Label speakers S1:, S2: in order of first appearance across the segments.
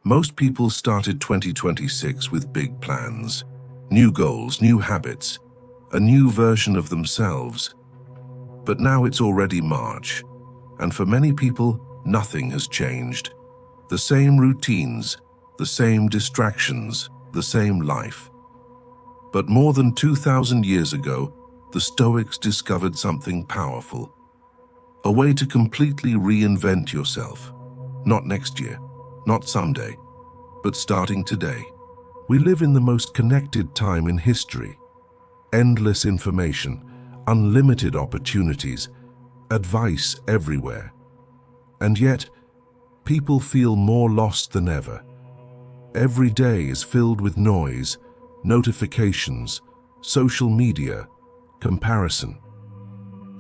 S1: Most people started 2026 with big plans, new goals, new habits, a new version of themselves. But now it's already March, and for many people, nothing has changed. The same routines, the same distractions, the same life. But more than 2,000 years ago, the Stoics discovered something powerful. A way to completely reinvent yourself. Not next year, not someday, but starting today. We live in the most connected time in history. Endless information, unlimited opportunities, advice everywhere. And yet, people feel more lost than ever. Every day is filled with noise, notifications, social media, comparison.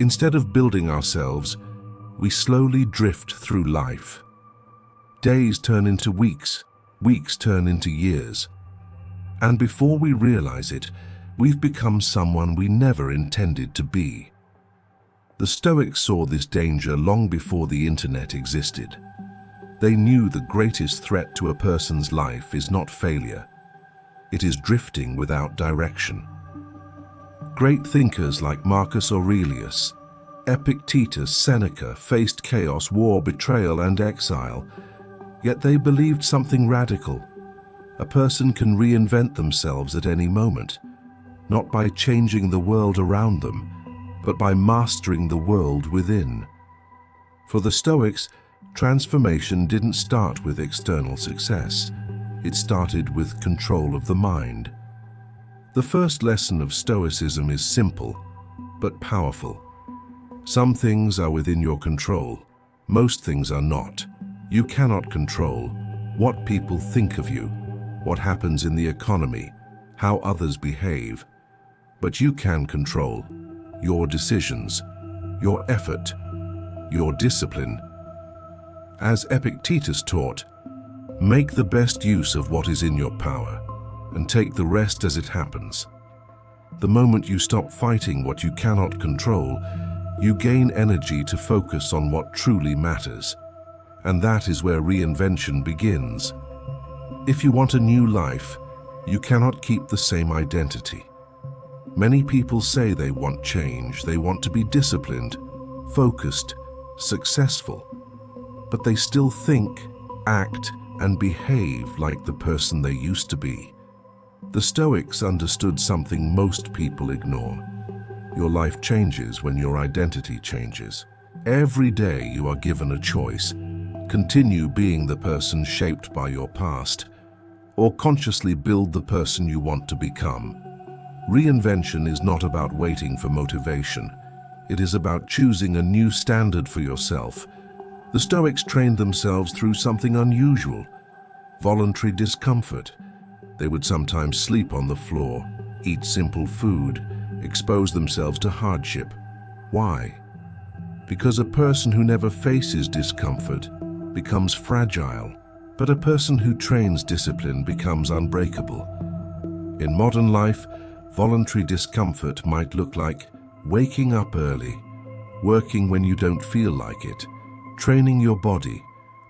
S1: Instead of building ourselves, we slowly drift through life. Days turn into weeks, weeks turn into years. And before we realize it, we've become someone we never intended to be. The Stoics saw this danger long before the internet existed. They knew the greatest threat to a person's life is not failure. It is drifting without direction. Great thinkers like Marcus Aurelius, Epictetus, Seneca faced chaos, war, betrayal, and exile. Yet they believed something radical. A person can reinvent themselves at any moment, not by changing the world around them, but by mastering the world within. For the Stoics, transformation didn't start with external success. It started with control of the mind. The first lesson of Stoicism is simple, but powerful. Some things are within your control. Most things are not. You cannot control what people think of you, what happens in the economy, how others behave. But you can control your decisions, your effort, your discipline. As Epictetus taught, make the best use of what is in your power and take the rest as it happens. The moment you stop fighting what you cannot control, you gain energy to focus on what truly matters. And that is where reinvention begins. If you want a new life, you cannot keep the same identity. Many people say they want change, they want to be disciplined, focused, successful, but they still think, act, and behave like the person they used to be. The Stoics understood something most people ignore. Your life changes when your identity changes. Every day you are given a choice. Continue being the person shaped by your past, or consciously build the person you want to become. Reinvention is not about waiting for motivation. It is about choosing a new standard for yourself. The Stoics trained themselves through something unusual, voluntary discomfort. They would sometimes sleep on the floor, eat simple food, expose themselves to hardship. Why? Because a person who never faces discomfort becomes fragile, but a person who trains discipline becomes unbreakable. In modern life, voluntary discomfort might look like waking up early, working when you don't feel like it, training your body,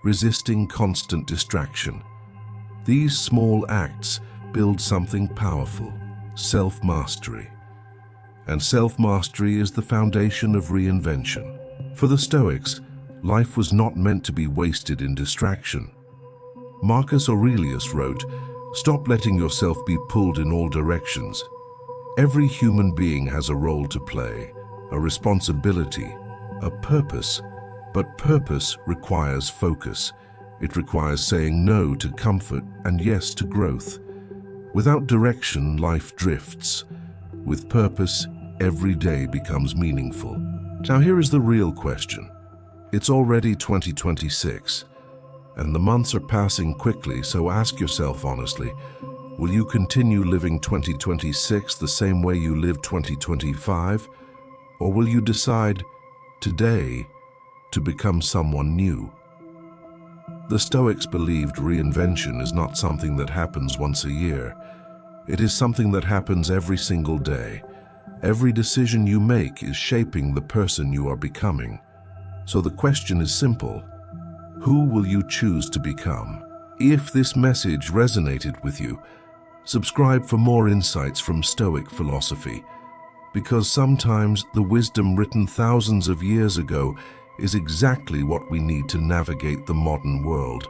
S1: resisting constant distraction. These small acts build something powerful, self-mastery. And self-mastery is the foundation of reinvention. For the Stoics, life was not meant to be wasted in distraction. Marcus Aurelius wrote, "Stop letting yourself be pulled in all directions." Every human being has a role to play, a responsibility, a purpose. But purpose requires focus. It requires saying no to comfort and yes to growth. Without direction, life drifts. With purpose, every day becomes meaningful. Now here is the real question. It's already 2026, and the months are passing quickly, so ask yourself honestly, will you continue living 2026 the same way you lived 2025? Or will you decide today to become someone new? The Stoics believed reinvention is not something that happens once a year. It is something that happens every single day. Every decision you make is shaping the person you are becoming. So the question is simple. Who will you choose to become? If this message resonated with you, subscribe for more insights from Stoic philosophy, because sometimes the wisdom written thousands of years ago is exactly what we need to navigate the modern world.